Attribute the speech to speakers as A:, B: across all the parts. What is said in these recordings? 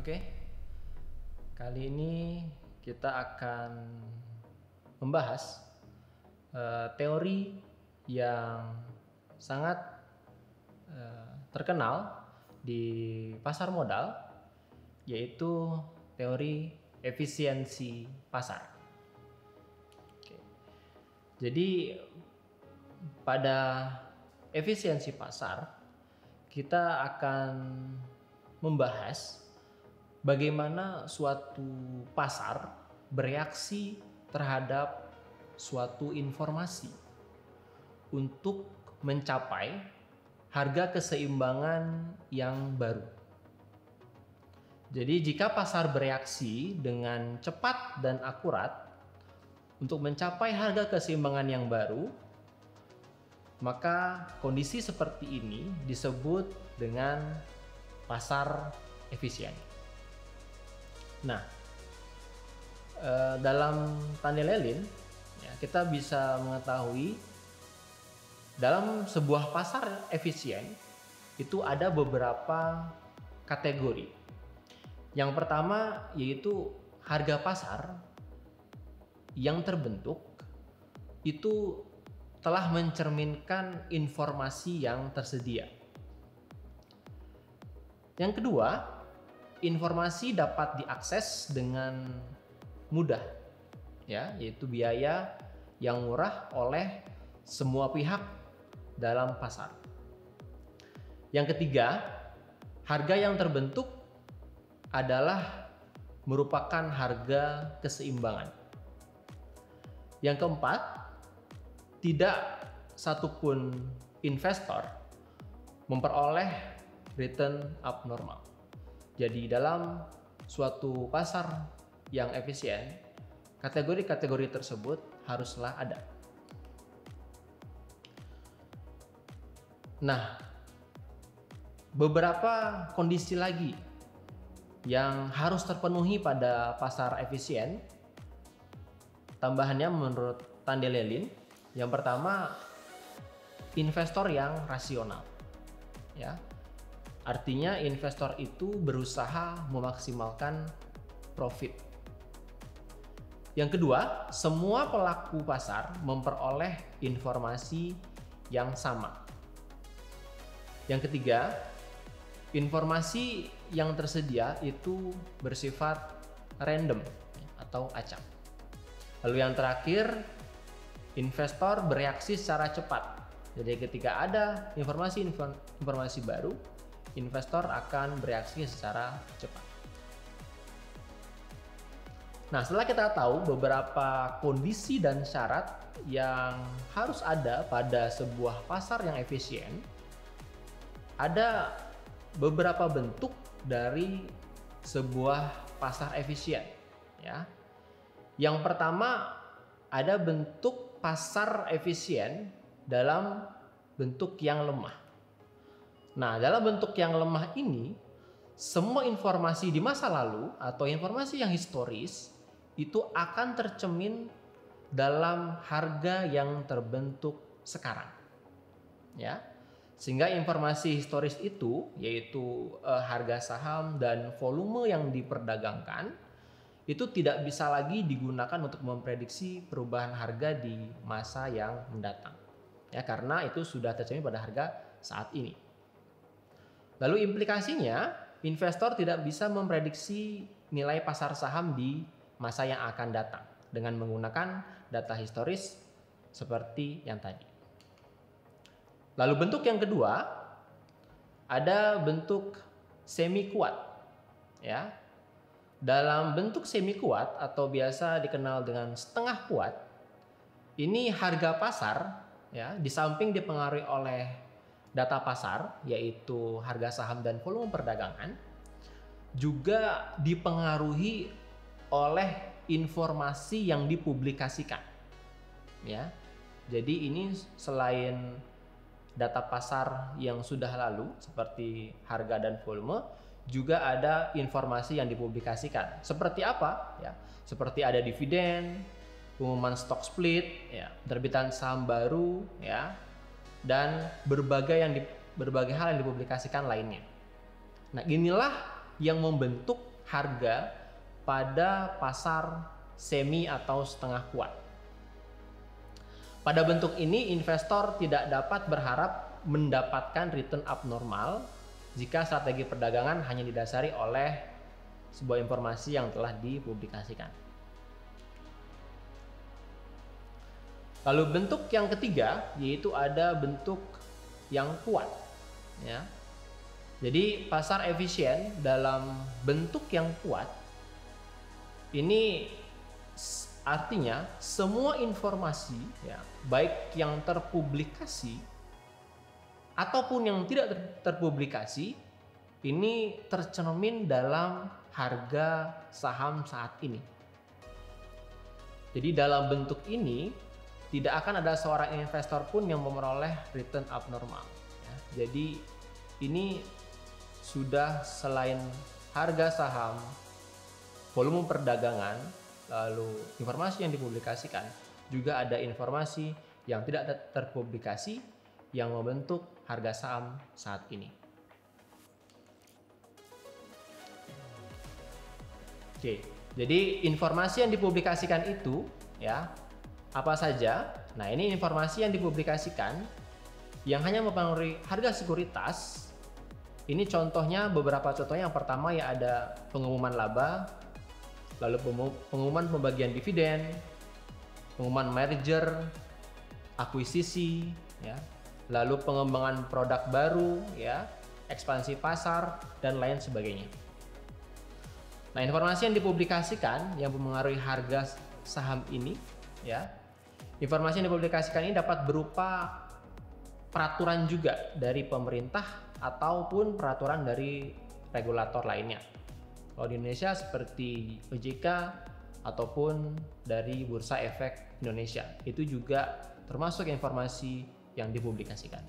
A: Oke, kali ini kita akan membahas teori yang sangat terkenal di pasar modal, yaitu teori efisiensi pasar. Oke. Jadi pada efisiensi pasar kita akan membahas bagaimana suatu pasar bereaksi terhadap suatu informasi untuk mencapai harga keseimbangan yang baru. Jadi jika pasar bereaksi dengan cepat dan akurat untuk mencapai harga keseimbangan yang baru, maka kondisi seperti ini disebut dengan pasar efisien. Nah, dalam Tandil Lelin ya, kita bisa mengetahui dalam sebuah pasar efisien itu ada beberapa kategori. Yang pertama yaitu harga pasar yang terbentuk itu telah mencerminkan informasi yang tersedia. Yang kedua, informasi dapat diakses dengan mudah, ya, yaitu biaya yang murah oleh semua pihak dalam pasar. Yang ketiga, harga yang terbentuk adalah merupakan harga keseimbangan. Yang keempat, tidak satupun investor memperoleh return abnormal. Jadi dalam suatu pasar yang efisien, kategori-kategori tersebut haruslah ada. Nah, beberapa kondisi lagi yang harus terpenuhi pada pasar efisien, tambahannya menurut Tandil Lelin, yang pertama investor yang rasional, ya. Artinya investor itu berusaha memaksimalkan profit. Yang kedua, semua pelaku pasar memperoleh informasi yang sama. Yang ketiga, informasi yang tersedia itu bersifat random atau acak. Lalu yang terakhir, investor bereaksi secara cepat. Jadi ketika ada informasi baru, investor akan bereaksi secara cepat. Nah, setelah kita tahu beberapa kondisi dan syarat yang harus ada pada sebuah pasar yang efisien, ada beberapa bentuk dari sebuah pasar efisien, ya. Yang pertama, ada bentuk pasar efisien dalam bentuk yang lemah. Nah, dalam bentuk yang lemah ini, semua informasi di masa lalu atau informasi yang historis itu akan tercermin dalam harga yang terbentuk sekarang. Ya. Sehingga informasi historis itu, yaitu harga saham dan volume yang diperdagangkan, itu tidak bisa lagi digunakan untuk memprediksi perubahan harga di masa yang mendatang. Ya, karena itu sudah tercermin pada harga saat ini. Lalu implikasinya, investor tidak bisa memprediksi nilai pasar saham di masa yang akan datang dengan menggunakan data historis seperti yang tadi. Lalu bentuk yang kedua, ada bentuk semi kuat. Ya. Dalam bentuk semi kuat atau biasa dikenal dengan setengah kuat, ini harga pasar, ya, di samping dipengaruhi oleh data pasar, yaitu harga saham dan volume perdagangan, juga dipengaruhi oleh informasi yang dipublikasikan. Ya. Jadi ini selain data pasar yang sudah lalu seperti harga dan volume, juga ada informasi yang dipublikasikan. Seperti apa? Ya, seperti ada dividen, pengumuman stock split, ya, terbitan saham baru, ya, dan berbagai hal yang dipublikasikan lainnya. Nah, inilah yang membentuk harga pada pasar semi atau setengah kuat. Pada bentuk ini, investor tidak dapat berharap mendapatkan return abnormal jika strategi perdagangan hanya didasari oleh sebuah informasi yang telah dipublikasikan. Lalu bentuk yang ketiga yaitu ada bentuk yang kuat, ya. Jadi pasar efisien dalam bentuk yang kuat ini artinya semua informasi, ya, baik yang terpublikasi ataupun yang tidak terpublikasi, ini tercermin dalam harga saham saat ini. Jadi dalam bentuk ini tidak akan ada seorang investor pun yang memperoleh return abnormal, ya. Jadi ini sudah selain harga saham, volume perdagangan, lalu informasi yang dipublikasikan, juga ada informasi yang tidak terpublikasi yang membentuk harga saham saat ini. Oke, jadi informasi yang dipublikasikan itu, ya, apa saja? Nah, ini informasi yang dipublikasikan yang hanya mempengaruhi harga sekuritas. Ini contohnya, beberapa contohnya. Yang pertama ya ada pengumuman laba, lalu pengumuman pembagian dividen, pengumuman merger, akuisisi, ya, lalu pengembangan produk baru, ya, ekspansi pasar dan lain sebagainya. Nah, informasi yang dipublikasikan yang mempengaruhi harga saham ini, ya, informasi yang dipublikasikan ini dapat berupa peraturan juga dari pemerintah ataupun peraturan dari regulator lainnya. Kalau di Indonesia seperti OJK ataupun dari Bursa Efek Indonesia, itu juga termasuk informasi yang dipublikasikan.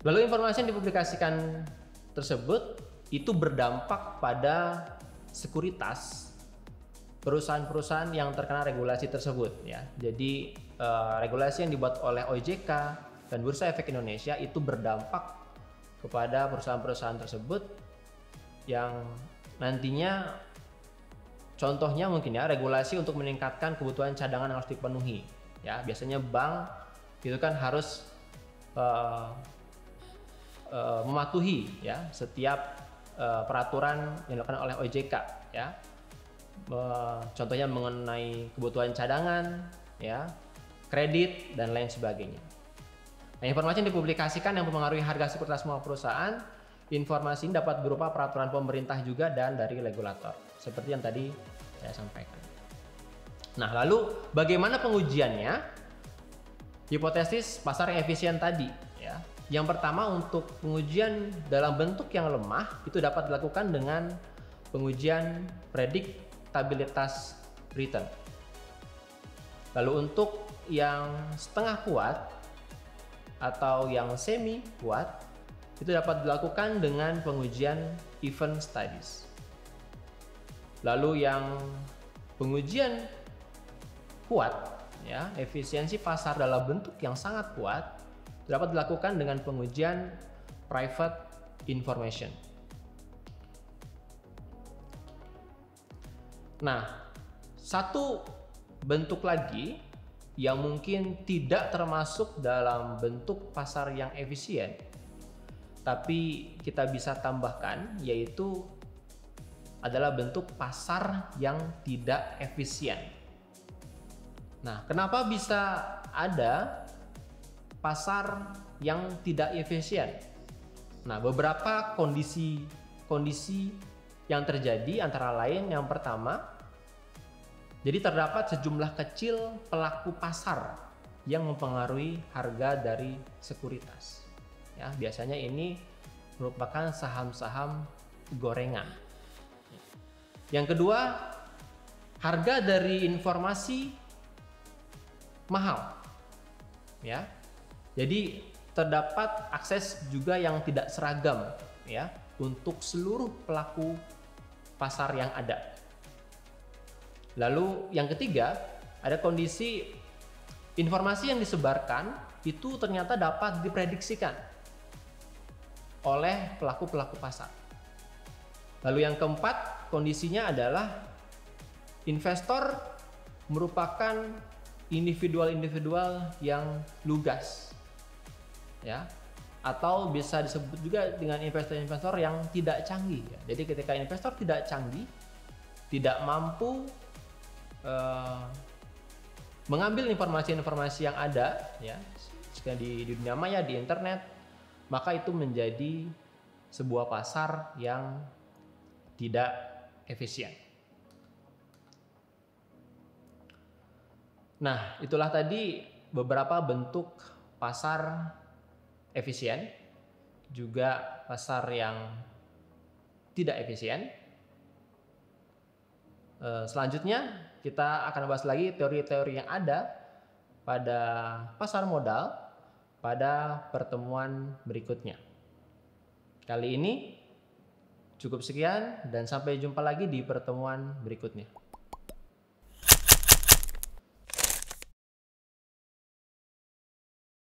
A: Lalu informasi yang dipublikasikan tersebut itu berdampak pada sekuritas perusahaan-perusahaan yang terkena regulasi tersebut, ya. Jadi regulasi yang dibuat oleh OJK dan Bursa Efek Indonesia itu berdampak kepada perusahaan-perusahaan tersebut yang nantinya, contohnya mungkin ya, regulasi untuk meningkatkan kebutuhan cadangan yang harus dipenuhi, ya. Biasanya bank itu kan harus mematuhi, ya, setiap peraturan yang dilakukan oleh OJK, ya. Contohnya mengenai kebutuhan cadangan, ya, kredit dan lain sebagainya. Nah, informasi yang dipublikasikan yang mempengaruhi harga sekuritas semua perusahaan, informasi ini dapat berupa peraturan pemerintah juga dan dari regulator, seperti yang tadi saya sampaikan. Nah, lalu bagaimana pengujiannya? Hipotesis pasar yang efisien tadi, ya. Yang pertama, untuk pengujian dalam bentuk yang lemah itu dapat dilakukan dengan pengujian prediktabilitas return. Lalu untuk yang setengah kuat atau yang semi kuat itu dapat dilakukan dengan pengujian event studies. Lalu yang pengujian kuat, ya, efisiensi pasar dalam bentuk yang sangat kuat dapat dilakukan dengan pengujian private information. Nah, satu bentuk lagi yang mungkin tidak termasuk dalam bentuk pasar yang efisien, tapi kita bisa tambahkan, yaitu adalah bentuk pasar yang tidak efisien. Nah, kenapa bisa ada pasar yang tidak efisien? Nah, beberapa kondisi yang terjadi antara lain, yang pertama, jadi terdapat sejumlah kecil pelaku pasar yang mempengaruhi harga dari sekuritas. Ya, biasanya ini merupakan saham-saham gorengan. Yang kedua, harga dari informasi mahal. Ya. Jadi terdapat akses juga yang tidak seragam, ya, untuk seluruh pelaku pasar yang ada. Lalu yang ketiga, ada kondisi informasi yang disebarkan itu ternyata dapat diprediksikan oleh pelaku-pelaku pasar. Lalu yang keempat, kondisinya adalah investor merupakan individual-individual yang lugas, ya, atau bisa disebut juga dengan investor-investor yang tidak canggih. Ya. Jadi ketika investor tidak canggih, tidak mampu mengambil informasi-informasi yang ada, ya, di dunia maya, di internet, maka itu menjadi sebuah pasar yang tidak efisien. Nah, itulah tadi beberapa bentuk pasar efisien, juga pasar yang tidak efisien. Selanjutnya kita akan bahas lagi teori-teori yang ada pada pasar modal pada pertemuan berikutnya. Kali ini cukup sekian dan sampai jumpa lagi di pertemuan berikutnya.